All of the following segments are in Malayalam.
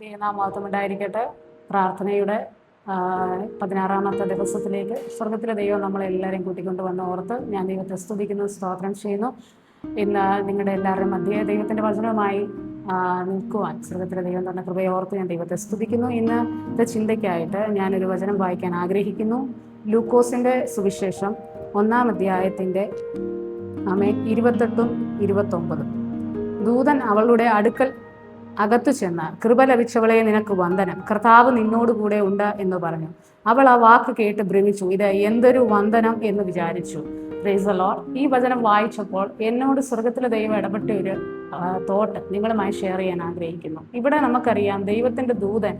ദൈവനാമത്തുണ്ടായിരിക്കട്ടെ. പ്രാർത്ഥനയുടെ 16-ാമത്തെ ദിവസത്തിലേക്ക് സ്വർഗത്തിലെ ദൈവം നമ്മളെല്ലാവരെയും കൂട്ടിക്കൊണ്ടുവന്ന് ഓർത്ത് ഞാൻ ദൈവത്തെ സ്തുതിക്കുന്നു, സ്തോത്രം ചെയ്യുന്നു. ഇന്ന് നിങ്ങളുടെ എല്ലാവരുടെയും മധ്യേ ദൈവത്തിൻ്റെ വചനവുമായി നിൽക്കുവാൻ സ്വർഗത്തിലെ ദൈവം തന്ന കൃപയെ ഓർത്ത് ഞാൻ ദൈവത്തെ സ്തുതിക്കുന്നു. ഇന്നത്തെ ചിന്തയ്ക്കായിട്ട് ഞാനൊരു വചനം വായിക്കാൻ ആഗ്രഹിക്കുന്നു. ലൂക്കോസിൻ്റെ സുവിശേഷം 1-ാം അധ്യായത്തിൻ്റെ 28-ഉം 29. ദൂതൻ അവളുടെ അടുക്കൽ അകത്തു ചെന്ന്, കൃപ ലഭിച്ചവളെ നിനക്ക് വന്ദനം, കർത്താവ് നിന്നോടുകൂടെ ഉണ്ട് എന്ന് പറഞ്ഞു. അവൾ ആ വാക്ക് കേട്ട് ഭ്രമിച്ചു. ഇത് എന്തൊരു വന്ദനം എന്ന് വിചാരിച്ചു. Price the Lord. ഈ വചനം വായിച്ചപ്പോൾ എന്നോട് സ്വർഗത്തിലെ ദൈവം ഇടപെട്ട ഒരു തോട്ട് നിങ്ങളുമായി ഷെയർ ചെയ്യാൻ ആഗ്രഹിക്കുന്നു. ഇവിടെ നമുക്കറിയാം, ദൈവത്തിൻ്റെ ദൂതൻ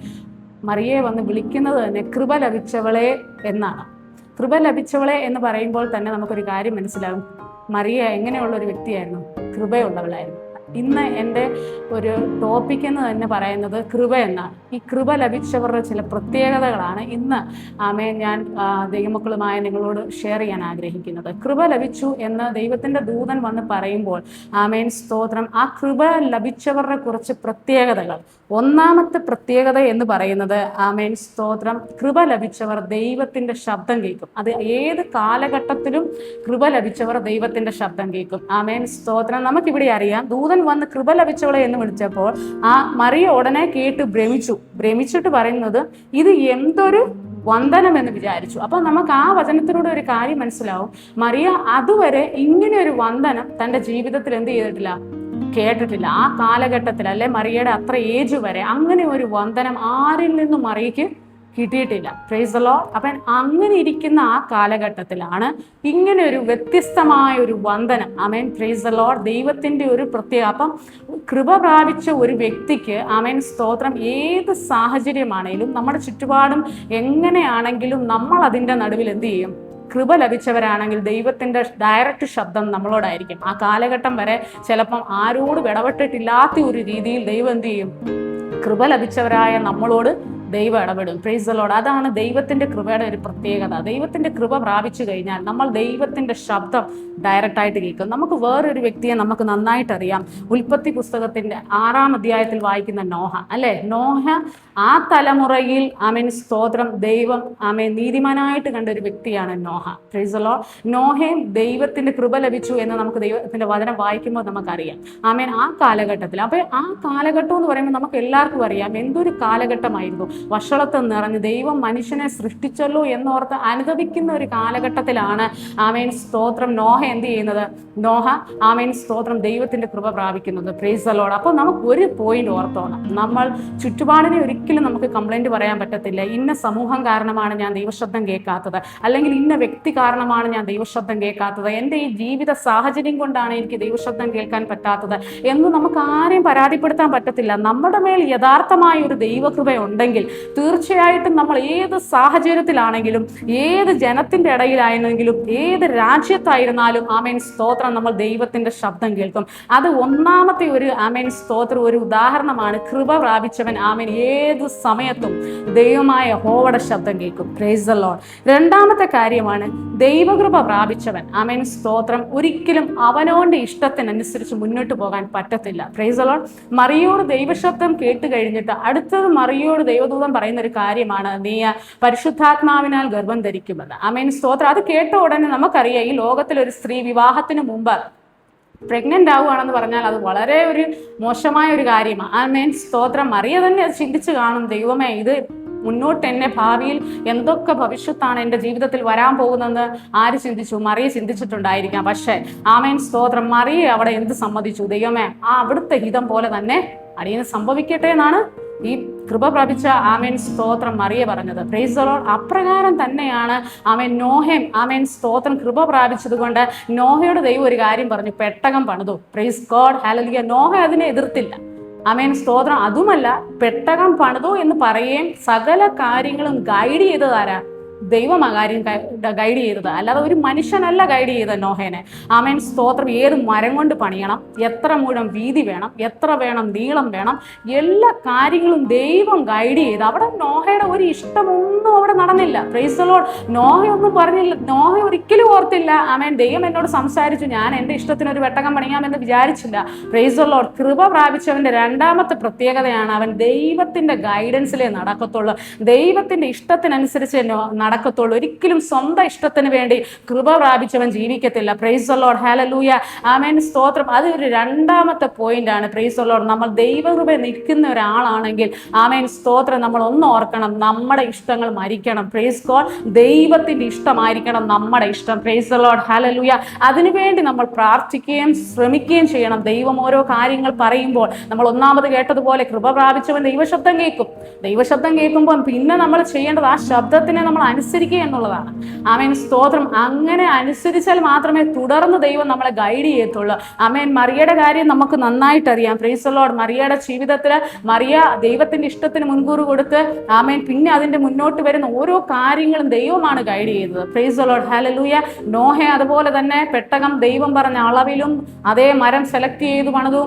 മറിയെ വന്ന് വിളിക്കുന്നത് തന്നെ കൃപ ലഭിച്ചവളെ എന്നാണ്. കൃപ ലഭിച്ചവളെ എന്ന് പറയുമ്പോൾ തന്നെ നമുക്കൊരു കാര്യം മനസ്സിലാകും, മറിയ എങ്ങനെയുള്ള ഒരു വ്യക്തിയായിരുന്നു? കൃപയുള്ളവളായിരുന്നു. ഇന്ന് എൻ്റെ ഒരു ടോപ്പിക് എന്ന് തന്നെ പറയുന്നത് കൃപ എന്നാണ്. ഈ കൃപ ലഭിച്ചവരുടെ ചില പ്രത്യേകതകളാണ് ഇന്ന് ഞാൻ ദൈവമക്കളുമായ നിങ്ങളോട് ഷെയർ ചെയ്യാൻ ആഗ്രഹിക്കുന്നത്. കൃപ ലഭിച്ചു എന്ന് ദൈവത്തിൻ്റെ ദൂതൻ വന്ന് പറയുമ്പോൾ സ്തോത്രം, ആ കൃപ ലഭിച്ചവരുടെ കുറച്ച് പ്രത്യേകതകൾ. ഒന്നാമത്തെ പ്രത്യേകത എന്ന് പറയുന്നത് സ്തോത്രം, കൃപ ലഭിച്ചവർ ദൈവത്തിൻ്റെ ശബ്ദം കേൾക്കും. അത് ഏത് കാലഘട്ടത്തിലും കൃപ ലഭിച്ചവർ ദൈവത്തിൻ്റെ ശബ്ദം കേൾക്കും. സ്തോത്രം. നമുക്കിവിടെ അറിയാം, ദൂതൻ വന്ന് കൃപ ലഭിച്ചവളെ എന്ന് വിളിച്ചപ്പോൾ ആ മറിയ ഉടനെ കേട്ട് ഭ്രമിച്ചിട്ട് പറയുന്നത് ഇത് എന്തൊരു വന്ദനം എന്ന് വിചാരിച്ചു. അപ്പൊ നമുക്ക് ആ വചനത്തിലൂടെ ഒരു കാര്യം മനസ്സിലാവും, മറിയ അതുവരെ ഇങ്ങനെ ഒരു വന്ദനം തൻ്റെ ജീവിതത്തിൽ എന്ത് ചെയ്തിട്ടില്ല, കേട്ടിട്ടില്ല. ആ കാലഘട്ടത്തിൽ അല്ലെ മറിയയുടെ അത്ര ഏജ് വരെ അങ്ങനെ ഒരു വന്ദനം ആരിൽ നിന്നും മറിയയ്ക്ക് കിട്ടിയിട്ടില്ല. Price the Lord. അപ്പം അങ്ങനെ ഇരിക്കുന്ന ആ കാലഘട്ടത്തിലാണ് ഇങ്ങനെ ഒരു വ്യത്യസ്തമായ ഒരു വന്ദനം. Price the Lord. ദൈവത്തിൻ്റെ ഒരു പ്രത്യേക. അപ്പം കൃപ പ്രാപിച്ച ഒരു വ്യക്തിക്ക് സ്തോത്രം, ഏത് സാഹചര്യമാണെങ്കിലും നമ്മുടെ ചുറ്റുപാടും എങ്ങനെയാണെങ്കിലും നമ്മൾ അതിൻ്റെ നടുവിൽ എന്ത് ചെയ്യും? കൃപ ലഭിച്ചവരാണെങ്കിൽ ദൈവത്തിൻ്റെ ഡയറക്റ്റ് ശബ്ദം നമ്മളോടായിരിക്കും. ആ കാലഘട്ടം വരെ ചിലപ്പം ആരോടും ഇടപെട്ടിട്ടില്ലാത്ത ഒരു രീതിയിൽ ദൈവം എന്ത് ചെയ്യും? കൃപ ലഭിച്ചവരായ നമ്മളോട് ദൈവം ഇടപെടും. Price the Lord. അതാണ് ദൈവത്തിൻ്റെ കൃപയുടെ ഒരു പ്രത്യേകത. ദൈവത്തിൻ്റെ കൃപ പ്രാപിച്ചു കഴിഞ്ഞാൽ നമ്മൾ ദൈവത്തിൻ്റെ ശബ്ദം ഡയറക്റ്റായിട്ട് കേൾക്കും. നമുക്ക് വേറൊരു വ്യക്തിയെ നമുക്ക് നന്നായിട്ടറിയാം. ഉൽപ്പത്തി പുസ്തകത്തിൻ്റെ 6-ാം അധ്യായത്തിൽ വായിക്കുന്ന നോഹ അല്ലേ? നോഹ ആ തലമുറയിൽ സ്തോത്രം, ദൈവം നീതിമാനായിട്ട് കണ്ട ഒരു വ്യക്തിയാണ് നോഹ. Praise the lord. നോഹയും ദൈവത്തിൻ്റെ കൃപ ലഭിച്ചു എന്ന് നമുക്ക് ദൈവത്തിൻ്റെ വചനം വായിക്കുമ്പോൾ നമുക്കറിയാം. ആ കാലഘട്ടത്തിൽ. അപ്പോൾ ആ കാലഘട്ടം എന്ന് പറയുമ്പോൾ നമുക്ക് എല്ലാവർക്കും അറിയാം എന്തൊരു കാലഘട്ടമായിരുന്നു. വഷളത്വം നിറഞ്ഞ് ദൈവം മനുഷ്യനെ സൃഷ്ടിച്ചല്ലോ എന്നോർത്ത് അനുദപിക്കുന്ന ഒരു കാലഘട്ടത്തിലാണ് സ്തോത്രം നോഹ എന്ത് ചെയ്യുന്നത്? നോഹ സ്തോത്രം ദൈവത്തിന്റെ കൃപ പ്രാപിക്കുന്നത്. Praise the lord. അപ്പോൾ നമുക്ക് ഒരു പോയിന്റ് ഓർത്തോണം, നമ്മൾ ചുറ്റുപാടിനെ ഒരിക്കലും നമുക്ക് കംപ്ലൈന്റ് പറയാൻ പറ്റത്തില്ല. ഇന്ന സമൂഹം കാരണമാണ് ഞാൻ ദൈവശബ്ദം കേൾക്കാത്തത്, അല്ലെങ്കിൽ ഇന്ന വ്യക്തി കാരണമാണ് ഞാൻ ദൈവശബ്ദം കേൾക്കാത്തത്, എൻ്റെ ഈ ജീവിത സാഹചര്യം കൊണ്ടാണ് എനിക്ക് ദൈവശബ്ദം കേൾക്കാൻ പറ്റാത്തത് എന്ന് നമുക്ക് ആരെയും പരാതിപ്പെടുത്താൻ പറ്റത്തില്ല. നമ്മുടെ മേൽ യഥാർത്ഥമായ ഒരു ദൈവകൃപ ഉണ്ടെങ്കിൽ തീർച്ചയായിട്ടും നമ്മൾ ഏത് സാഹചര്യത്തിലാണെങ്കിലും, ഏത് ജനത്തിന്റെ ഇടയിലായിരുന്നെങ്കിലും, ഏത് രാജ്യത്തായിരുന്നാലും സ്തോത്രം, നമ്മൾ ദൈവത്തിന്റെ ശബ്ദം കേൾക്കും. അത് ഒന്നാമത്തെ ഒരു സ്തോത്രം ഒരു ഉദാഹരണമാണ്. കൃപ പ്രാപിച്ചവൻ ഏത് സമയത്തും ദൈവമായ യഹോവയുടെ ശബ്ദം കേൾക്കും. Price the Lord. രണ്ടാമത്തെ കാര്യമാണ്, ദൈവകൃപ പ്രാപിച്ചവൻ സ്തോത്രം ഒരിക്കലും അവനവന്റെ ഇഷ്ടത്തിനനുസരിച്ച് മുന്നോട്ട് പോകാൻ പറ്റത്തില്ല. Price the lord. മറിയോട് ദൈവശബ്ദം കേട്ട് കഴിഞ്ഞിട്ട് അടുത്തത് മറിയോട് ദൈവദൂതൻ പറയുന്ന ഒരു കാര്യമാണ്, നീ പരിശുദ്ധാത്മാവിനാൽ ഗർഭം ധരിക്കുമെന്ന്. സ്തോത്രം. അത് കേട്ട ഉടനെ നമുക്കറിയാം, ഈ ലോകത്തിൽ ഒരു സ്ത്രീ വിവാഹത്തിന് മുമ്പ് പ്രഗ്നന്റ് ആവുകയാണെന്ന് പറഞ്ഞാൽ അത് വളരെ ഒരു മോശമായ ഒരു കാര്യമാണ്. സ്തോത്രം. മറിയ തന്നെ അത് ചിന്തിച്ച് കാണും, ദൈവമേ, ഇത് മുന്നോട്ട് എന്നെ ഭാവിയിൽ എന്തൊക്കെ ഭവിഷ്യത്താണ് എൻ്റെ ജീവിതത്തിൽ വരാൻ പോകുന്നതെന്ന് ആര് ചിന്തിച്ചു? മറിയ ചിന്തിച്ചിട്ടുണ്ടായിരിക്കാം. പക്ഷേ സ്തോത്രം, മറിയ അവിടെ എന്ത് സമ്മതിച്ചു? ദൈവമേ, അവിടുത്തെ ഹിതം പോലെ തന്നെ അടിയന് സംഭവിക്കട്ടെ എന്നാണ് ഈ കൃപ പ്രാപിച്ച സ്തോത്രം മറിയ പറഞ്ഞത്. Price the Lord. അപ്രകാരം തന്നെയാണ് നോഹയും സ്തോത്രം കൃപ പ്രാപിച്ചത് കൊണ്ട് നോഹയോട് ദൈവം ഒരു കാര്യം പറഞ്ഞു, പെട്ടകം പണിതു. Praise God. ഹല്ലേലൂയ. നോഹ അതിനെ എതിർത്തില്ല. സ്തോത്രം. അതുമല്ല, പെട്ടകം പണിതു എന്ന് പറയുകയും സകല കാര്യങ്ങളും ഗൈഡ് ചെയ്തതാരാ? ദൈവം ആ കാര്യം ഗൈഡ് ചെയ്തത്, അല്ലാതെ ഒരു മനുഷ്യനല്ല ഗൈഡ് ചെയ്തത് നോഹേനെ. ആമേൻ സ്തോത്രം. ഏത് മരം കൊണ്ട് പണിയണം, എത്ര മുഴം വീതി വേണം, എത്ര വേണം നീളം വേണം, എല്ലാ കാര്യങ്ങളും ദൈവം ഗൈഡ് ചെയ്ത്. അവിടെ നോഹയുടെ ഒരു ഇഷ്ടമൊന്നും അവിടെ നടന്നില്ല. Price the Lord. നോഹയൊന്നും പറഞ്ഞില്ല, നോഹ ഒരിക്കലും ഓർത്തില്ല ആമേൻ ദൈവം എന്നോട് സംസാരിച്ചു, ഞാൻ എൻ്റെ ഇഷ്ടത്തിന് ഒരു വെട്ടകം പണിയാമെന്ന് വിചാരിച്ചില്ല. Price the Lord. കൃപ പ്രാപിച്ചവന്റെ രണ്ടാമത്തെ പ്രത്യേകതയാണ് അവൻ ദൈവത്തിന്റെ ഗൈഡൻസിലേ നടക്കത്തുള്ളൂ, ദൈവത്തിന്റെ ഇഷ്ടത്തിനനുസരിച്ച് നടക്കത്തുള്ളൂ. ഒരിക്കലും സ്വന്തം ഇഷ്ടത്തിന് വേണ്ടി കൃപ പ്രാപിച്ചവൻ ജീവിക്കത്തില്ല. Praise the lord. ഹല്ലേലൂയ. ആമേൻ സ്തോത്രം. അത് ഒരു രണ്ടാമത്തെ പോയിന്റ് ആണ്. Praise the lord. നമ്മൾ ദൈവകൃപ നിൽക്കുന്ന ഒരാളാണെങ്കിൽ ആമേൻ സ്തോത്രം, നമ്മൾ ഒന്ന് ഓർക്കണം, നമ്മുടെ ഇഷ്ടങ്ങൾ മരിക്കണം. Praise God. ദൈവത്തിന്റെ ഇഷ്ടമായിരിക്കണം നമ്മുടെ ഇഷ്ടം. Price the lord. ഹല്ലേലൂയ. അതിനുവേണ്ടി നമ്മൾ പ്രാർത്ഥിക്കുകയും ശ്രമിക്കുകയും ചെയ്യണം. ദൈവം ഓരോ കാര്യങ്ങൾ പറയുമ്പോൾ നമ്മൾ ഒന്നാമത് കേട്ടതുപോലെ കൃപ പ്രാപിച്ചവൻ ദൈവശബ്ദം കേൾക്കും. ദൈവശബ്ദം കേൾക്കുമ്പോൾ പിന്നെ നമ്മൾ ചെയ്യേണ്ടത് ആ ശബ്ദത്തിനെ നമ്മൾ അനുസരിക്കുക എന്നുള്ളതാണ്. ആമേൻ സ്തോത്രം. അങ്ങനെ അനുസരിച്ചാൽ മാത്രമേ തുടർന്ന് ദൈവം നമ്മളെ ഗൈഡ് ചെയ്യത്തുള്ളൂ. ആമേൻ. മറിയയുടെ കാര്യം നമുക്ക് നന്നായിട്ട് അറിയാം. Praise the lord. മറിയയുടെ ജീവിതത്തിൽ മറിയ ദൈവത്തിന്റെ ഇഷ്ടത്തിന് മുൻകൂർ കൊടുത്ത് ആമേൻ പിന്നെ അതിന്റെ മുന്നോട്ട് വരുന്ന ഓരോ കാര്യങ്ങളും ദൈവമാണ് ഗൈഡ് ചെയ്തത്. Price the lord. Hallelujah. Noah അതുപോലെ തന്നെ പെട്ടകം ദൈവം പറഞ്ഞ അളവിലും അതേ മരം സെലക്ട് ചെയ്തു പണിതു.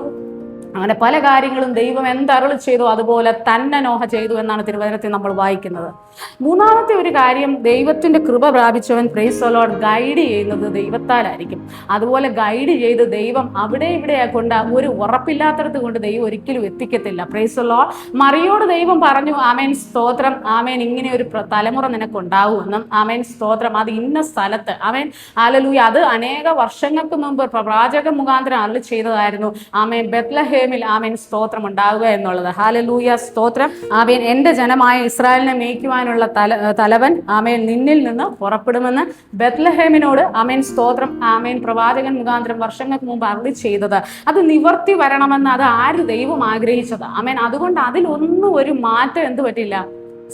അങ്ങനെ പല കാര്യങ്ങളും ദൈവം എന്തരുളി ചെയ്തു അതുപോലെ തന്നെ നോഹ ചെയ്തു എന്നാണ് തിരുവചനത്തിൽ നമ്മൾ വായിക്കുന്നത്. മൂന്നാമത്തെ ഒരു കാര്യം, ദൈവത്തിന്റെ കൃപ പ്രാപിച്ചവൻ പ്രൈസ് ദി ലോർഡ് ഗൈഡ് ചെയ്യുന്നത് ദൈവത്താലായിരിക്കും. അതുപോലെ ഗൈഡ് ചെയ്ത് ദൈവം അവിടെ ഇവിടെ കൊണ്ട് ഒരു ഉറപ്പില്ലാത്തടത്ത് കൊണ്ട് ദൈവം ഒരിക്കലും എത്തിക്കത്തില്ല. Praise the lord. മറിയോട് ദൈവം പറഞ്ഞു, ആമേൻ സ്തോത്രം, ആമേൻ ഇങ്ങനെ ഒരു തലമുറ നിനക്കുണ്ടാവുമെന്നും, ആമേൻ സ്തോത്രം, അത് ഇന്ന സ്ഥലത്ത്, ആമേൻ ഹല്ലേലൂയ. അത് അനേക വർഷങ്ങൾക്ക് മുമ്പ് പ്രവാചക മുഖാന്തരം അരുളി ചെയ്തതായിരുന്നു. ആമേൻ ബെത്ലഹേമിൽ ആമേൻ സ്തോത്രം ഉണ്ടാവുക എന്നുള്ളത്. ഹല്ലേലൂയ സ്തോത്രം. ആമേൻ എൻ്റെ ജനമായ ഇസ്രായേലിനെ മേയ്ക്കുവാനുള്ള തലവൻ ആമേൻ നിന്നിൽ നിന്ന് പുറപ്പെടുമെന്ന് ബെത്ലഹേമിനോട് ആമേൻ സ്തോത്രം ആമേൻ പ്രവാചകൻ മുഖാന്തരം വർഷങ്ങൾക്ക് മുമ്പ് അരുളി ചെയ്തത് അത് നിവർത്തി വരണമെന്ന് അത് ആര് ദൈവം ആഗ്രഹിച്ചത്. ആമേൻ. അതുകൊണ്ട് അതിലൊന്നും ഒരു മാറ്റം എന്ത് പറ്റില്ല,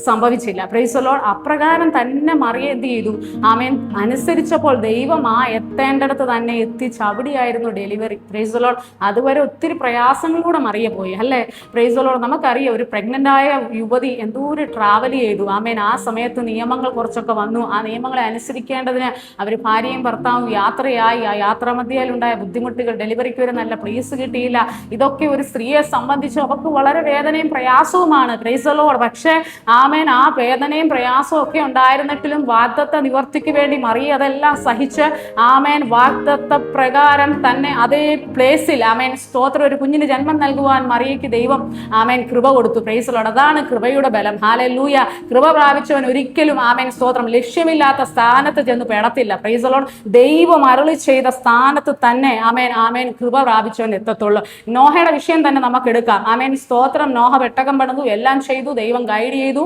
സംഭവിച്ചില്ല. Price the Lord. അപ്രകാരം തന്നെ മറിയ എന്ത് ചെയ്തു, ആമേൻ അനുസരിച്ചപ്പോൾ ദൈവം ആ എത്തേണ്ടടുത്ത് തന്നെ എത്തിച്ച് അവിടെയായിരുന്നു ഡെലിവറി. Price the Lord. അതുവരെ ഒത്തിരി പ്രയാസങ്ങളിലൂടെ മറിയ പോയി അല്ലേ. Price the Lord. നമുക്കറിയാം ഒരു പ്രഗ്നന്റ് ആയ യുവതി എന്തോരം ട്രാവൽ ചെയ്തു. ആമേൻ. ആ സമയത്ത് നിയമങ്ങൾ കുറച്ചൊക്കെ വന്നു. ആ നിയമങ്ങളെ അനുസരിക്കേണ്ടതിന് അവർ ഭാര്യയും ഭർത്താവും യാത്രയായി. ആ യാത്രാമധ്യയിലുണ്ടായ ബുദ്ധിമുട്ടുകൾ, ഡെലിവറിക്ക് ഒരു നല്ല പ്ലേസ് കിട്ടിയില്ല, ഇതൊക്കെ ഒരു സ്ത്രീയെ സംബന്ധിച്ച് അവർക്ക് വളരെ വേദനയും പ്രയാസവുമാണ്. Price the Lord. പക്ഷേ ആമേൻ ആ വേദനയും പ്രയാസവും ഒക്കെ ഉണ്ടായിരുന്നിട്ടും വാഗ്ദത്ത നിവർത്തിക്ക് വേണ്ടി മറിയ അതെല്ലാം സഹിച്ച് ആമേൻ വാഗ്ദത്ത പ്രകാരം തന്നെ അതേ പ്ലേസിൽ ആമേൻ സ്തോത്രം ഒരു കുഞ്ഞിന് ജന്മം നൽകുവാൻ മറിയയ്ക്ക് ദൈവം ആമേൻ കൃപ കൊടുത്തു. Price the Lord. അതാണ് കൃപയുടെ ബലം. ഹല്ലേലൂയ. കൃപ പ്രാപിച്ചവൻ ഒരിക്കലും ആമേൻ സ്തോത്രം ലക്ഷ്യമില്ലാത്ത സ്ഥാനത്ത് ചെന്ന് പെടത്തില്ല. Price the Lord. ദൈവം അരുളി ചെയ്ത സ്ഥാനത്ത് തന്നെ ആമേൻ ആമേൻ കൃപ പ്രാപിച്ചവൻ എത്തത്തുള്ളൂ. നോഹയുടെ വിഷയം തന്നെ നമുക്ക് എടുക്കാം. ആമേൻ സ്തോത്രം. നോഹ പെട്ടകം പണിതു, എല്ലാം ചെയ്തു, ദൈവം ഗൈഡ് ചെയ്തു,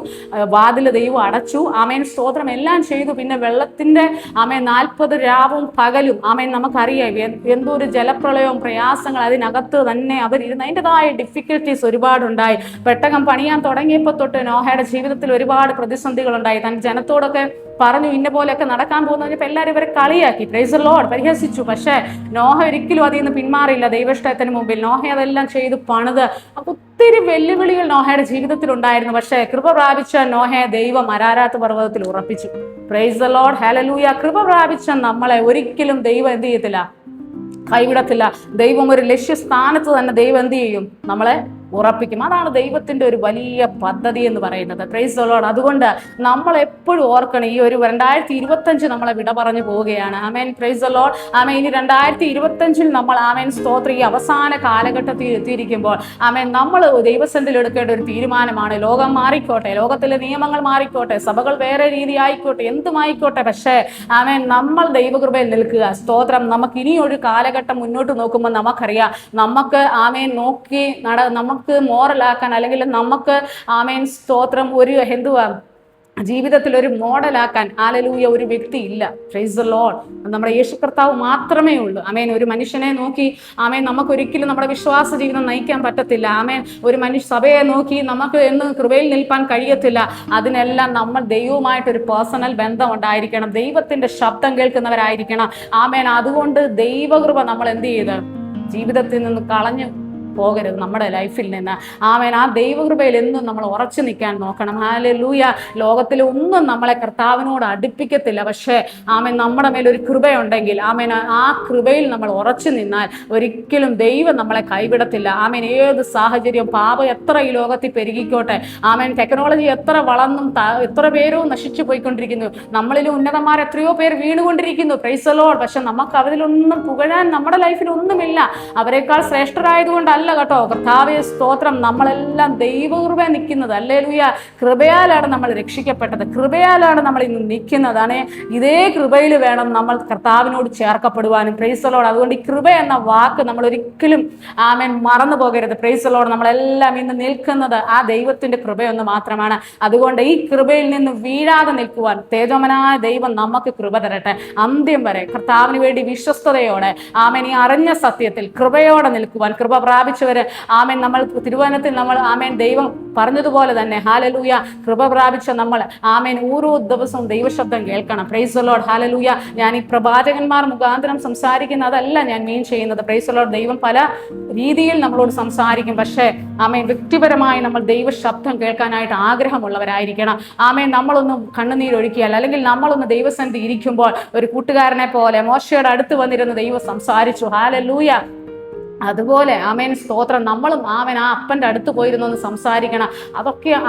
വാതില് ദൈവം അടച്ചു. ആമേൻ സ്തോത്രം എല്ലാം ചെയ്തു. പിന്നെ വെള്ളത്തിന്റെ ആമേൻ 40 രാവും പകലും ആമേൻ നമുക്കറിയാം എന്തോ ഒരു ജലപ്രളയവും പ്രയാസങ്ങൾ അതിനകത്ത് തന്നെ അവരിരുന്ന് അതിൻ്റെതായ ഡിഫിക്കൽട്ടീസ് ഒരുപാടുണ്ടായി. പെട്ടകം പണിയാൻ തുടങ്ങിയപ്പോൾ തൊട്ട് നോഹയുടെ ജീവിതത്തിൽ ഒരുപാട് പ്രതിസന്ധികൾ ഉണ്ടായി. തൻ ജനത്തോടൊക്കെ പറഞ്ഞു ഇന്ന പോലെയൊക്കെ നടക്കാൻ പോകുന്നതിപ്പോൾ എല്ലാവരും ഇവരെ കളിയാക്കി. Price the Lord. പരിഹസിച്ചു. പക്ഷേ നോഹ ഒരിക്കലും അതിൽ നിന്ന് പിന്മാറില്ല. ദൈവഷ്ടത്തിന് മുമ്പിൽ നോഹ അതെല്ലാം ചെയ്ത് പണിത്. ഒത്തിരി വെല്ലുവിളികൾ നോഹയുടെ ജീവിതത്തിൽ ഉണ്ടായിരുന്നു. പക്ഷേ കൃപ പ്രാപിച്ച നോഹയെ ദൈവം അരാരാത്ത് പർവ്വതത്തിൽ ഉറപ്പിച്ചു. Price the lord. ഹല്ലേലൂയ. കൃപ പ്രാപിച്ച നമ്മളെ ഒരിക്കലും ദൈവം എന്ത് ചെയ്യത്തില്ല, കൈവിടത്തില്ല. ദൈവം ഒരു ലക്ഷ്യസ്ഥാനത്ത് തന്നെ ദൈവം എന്ത് ചെയ്യും, നമ്മളെ ഉറപ്പിക്കും. അതാണ് ദൈവത്തിന്റെ ഒരു വലിയ പദ്ധതി എന്ന് പറയുന്നത്. Praise the Lord. അതുകൊണ്ട് നമ്മൾ എപ്പോഴും ഓർക്കണം, ഈ ഒരു 2025 നമ്മളെ വിട പറഞ്ഞു പോവുകയാണ്. ആമേൻ. Praise the lord. ആമേൻ. ഇനി 2025 നമ്മൾ ആമേൻ സ്തോത്രം ഈ അവസാന കാലഘട്ടത്തിൽ എത്തിയിരിക്കുമ്പോൾ ആമേൻ നമ്മൾ ദൈവസന്നിധിയിൽ എടുക്കേണ്ട ഒരു തീരുമാനമാണ്. ലോകം മാറിക്കോട്ടെ, ലോകത്തിലെ നിയമങ്ങൾ മാറിക്കോട്ടെ, സഭകൾ വേറെ രീതി ആയിക്കോട്ടെ, എന്തുമായിക്കോട്ടെ, പക്ഷേ ആമേൻ നമ്മൾ ദൈവകൃപയിൽ നിൽക്കുക. സ്തോത്രം. നമുക്ക് ഇനി ഒരു കാലഘട്ടം മുന്നോട്ട് നോക്കുമ്പോൾ നമുക്കറിയാം, നമുക്ക് ആമേൻ നോക്കി നമുക്ക് മോറലാക്കാൻ അല്ലെങ്കിൽ നമുക്ക് ആമേൻ സ്തോത്രം ഒരു എന്തുവാ ജീവിതത്തിൽ ഒരു മോഡലാക്കാൻ ഹല്ലേലൂയ ഒരു വ്യക്തി ഇല്ല. Price the Lord. നമ്മുടെ യേശു കർത്താവ് മാത്രമേ ഉള്ളൂ. ആമേൻ. ഒരു മനുഷ്യനെ നോക്കി ആമേൻ നമുക്ക് ഒരിക്കലും നമ്മുടെ വിശ്വാസ ജീവിതം നയിക്കാൻ പറ്റത്തില്ല. ആമേൻ. ഒരു സഭയെ നോക്കി നമുക്ക് എന്ന് കൃപയിൽ നിൽപ്പാൻ കഴിയത്തില്ല. അതിനെല്ലാം നമ്മൾ ദൈവവുമായിട്ടൊരു പേഴ്സണൽ ബന്ധം ഉണ്ടായിരിക്കണം. ദൈവത്തിന്റെ ശബ്ദം കേൾക്കുന്നവരായിരിക്കണം. ആമേൻ. അതുകൊണ്ട് ദൈവകൃപ നമ്മൾ എന്ത് ചെയ്ത് ജീവിതത്തിൽ നിന്ന് കളഞ്ഞു പോകരുത് നമ്മുടെ ലൈഫിൽ നിന്ന്. ആമേൻ. ആ ദൈവകൃപയിൽ എന്നും നമ്മൾ ഉറച്ചു നിൽക്കാൻ നോക്കണം. ഹല്ലേലൂയ. ലോകത്തിൽ ഒന്നും നമ്മളെ കർത്താവിനോട് അടുപ്പിക്കത്തില്ല. പക്ഷേ ആമേൻ, നമ്മുടെ മേലൊരു കൃപയുണ്ടെങ്കിൽ ആമേൻ, ആ കൃപയിൽ നമ്മൾ ഉറച്ചു നിന്നാൽ ഒരിക്കലും ദൈവം നമ്മളെ കൈവിടത്തില്ല. ആമേൻ. ഏത് സാഹചര്യം, പാപം എത്ര ഈ ലോകത്തിൽ പെരുകിക്കോട്ടെ, ആമേൻ, ടെക്നോളജി എത്ര വളർന്നും എത്ര പേരോ നശിച്ചു പോയിക്കൊണ്ടിരിക്കുന്നു, നമ്മളിൽ ഉന്നതന്മാർ എത്രയോ പേർ വീണുകൊണ്ടിരിക്കുന്നു, പ്രൈസ് ദി ലോർഡ്. പക്ഷെ നമുക്ക് അവരിലൊന്നും പുകഴാൻ നമ്മുടെ ലൈഫിൽ ഒന്നുമില്ല. അവരെക്കാൾ ശ്രേഷ്ഠരായതുകൊണ്ടല്ല കേട്ടോ. കർത്താവേ സ്തോത്രം. നമ്മളെല്ലാം ദൈവകൃപ നിൽക്കുന്നത്. ഹല്ലേലൂയ. കൃപയാലാണ് നമ്മൾ രക്ഷിക്കപ്പെട്ടത്, കൃപയാലാണ് നമ്മൾ ഇന്ന് നിൽക്കുന്നതാണ്. ഇതേ കൃപയിൽ വേണം നമ്മൾ കർത്താവിനോട് ചേർക്കപ്പെടുവാനും, പ്രൈസ് ദി ലോർഡ്. അതുകൊണ്ട് ഈ കൃപ എന്ന വാക്ക് നമ്മൾ ഒരിക്കലും ആമേൻ മറന്നു പോകരുത്. Price the Lord. നമ്മളെല്ലാം ഇന്ന് നിൽക്കുന്നത് ആ ദൈവത്തിന്റെ കൃപയൊന്ന് മാത്രമാണ്. അതുകൊണ്ട് ഈ കൃപയിൽ നിന്ന് വീഴാതെ നിൽക്കുവാൻ തേജോമനായ ദൈവം നമുക്ക് കൃപ തരട്ടെ. അന്ത്യം വരെ കർത്താവിന് വേണ്ടി വിശ്വസ്തയോടെ ആമേൻ ഈ അറിഞ്ഞ സത്യത്തിൽ കൃപയോടെ നിൽക്കുവാൻ. കൃപ പ്രാപിച്ചവര് ആമേൻ, നമ്മൾ തിരുവചനത്തിൽ നമ്മൾ ആമേൻ ദൈവം പറഞ്ഞതുപോലെ തന്നെ ഹല്ലേലൂയ, കൃപ പ്രാപിച്ച നമ്മൾ ആമേൻ ഓരോ ദിവസവും ദൈവശബ്ദം കേൾക്കണം. Price the lord. ഹല്ലേലൂയ. ഞാൻ ഈ പ്രവാചകന്മാർ മുഖാന്തരം സംസാരിക്കുന്നതല്ല ഞാൻ മീൻ ചെയ്യുന്നത്. Price the Lord. ദൈവം പല രീതിയിൽ നമ്മളോട് സംസാരിക്കും. പക്ഷേ ആമേൻ, വ്യക്തിപരമായി നമ്മൾ ദൈവശബ്ദം കേൾക്കാനായിട്ട് ആഗ്രഹമുള്ളവരായിരിക്കണം. ആമേൻ. നമ്മളൊന്ന് കണ്ണുനീരൊഴുക്കിയാൽ അല്ലെങ്കിൽ നമ്മളൊന്ന് ദൈവസന്നിധി ഇരിക്കുമ്പോൾ ഒരു കൂട്ടുകാരനെ പോലെ മോശയുടെ അടുത്ത് വന്നിരുന്ന് ദൈവം സംസാരിച്ചു. ഹല്ലേലൂയ. അതുപോലെ ആമേൻ സ്തോത്രം. നമ്മളും ആമേൻ ആ അപ്പൻ്റെ അടുത്ത് പോയിരുന്നൊന്ന് സംസാരിക്കണം.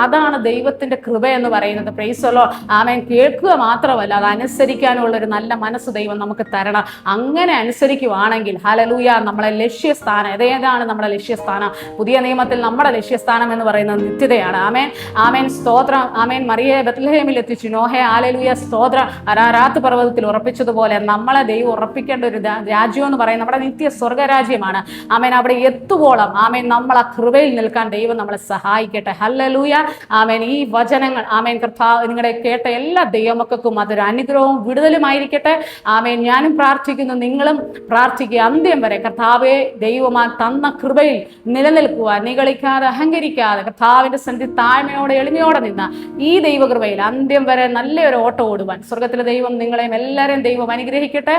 അതാണ് ദൈവത്തിന്റെ കൃപ എന്ന് പറയുന്നത്. Praise the lord. ആമേൻ. കേൾക്കുക മാത്രമല്ല, അത് അനുസരിക്കാനുള്ള ഒരു നല്ല മനസ്സ് ദൈവം നമുക്ക് തരണം. അങ്ങനെ അനുസരിക്കുവാണെങ്കിൽ ഹല്ലേലൂയ, നമ്മളെ ലക്ഷ്യസ്ഥാനം ഏതാണ്? നമ്മുടെ ലക്ഷ്യസ്ഥാനം പുതിയ നിയമത്തിൽ നമ്മുടെ ലക്ഷ്യസ്ഥാനം എന്ന് പറയുന്നത് നിത്യതയാണ്. ആമേൻ. ആമേൻ സ്തോത്രം. ആമേൻ. മറിയയെ ബത്ലഹേമിൽ എത്തിച്ചു. നോഹയെ ഹല്ലേലൂയ സ്തോത്രം അരാറാത്ത് പർവ്വതത്തിൽ ഉറപ്പിച്ചതുപോലെ നമ്മളെ ദൈവം ഉറപ്പിക്കേണ്ട ഒരു രാജ്യം എന്ന് പറയുന്നത് നമ്മുടെ നിത്യ സ്വർഗരാജ്യമാണ്. ആമേൻ. അവിടെ എത്തുവോളം ആമേൻ നമ്മൾ ആ കൃപയിൽ നിൽക്കാൻ ദൈവം നമ്മളെ സഹായിക്കട്ടെ. ഹല്ലേലൂയ. ആമേൻ. ഈ വചനങ്ങൾ ആമേൻ കർത്താവ് നിങ്ങളുടെ കേട്ട എല്ലാ ദൈവമക്കൾക്കും അതൊരു അനുഗ്രഹവും വിടുതലുമായിരിക്കട്ടെ. ആമേൻ. ഞാനും പ്രാർത്ഥിക്കുന്നു, നിങ്ങളും പ്രാർത്ഥിക്കുക. അന്ത്യം വരെ കർത്താവെ ദൈവമാ തന്ന കൃപയിൽ നിലനിൽക്കുവാൻ, നിഗളിക്കാതെ അഹങ്കരിക്കാതെ കർത്താവിന്റെ സന്നിധി താഴ്മയോടെ എളിമയോടെ നിന്ന ഈ ദൈവകൃപയിൽ അന്ത്യം വരെ നല്ലൊരു ഓട്ടം ഓടുവാൻ സ്വർഗത്തിലെ ദൈവം നിങ്ങളെയും എല്ലാവരെയും ദൈവം അനുഗ്രഹിക്കട്ടെ.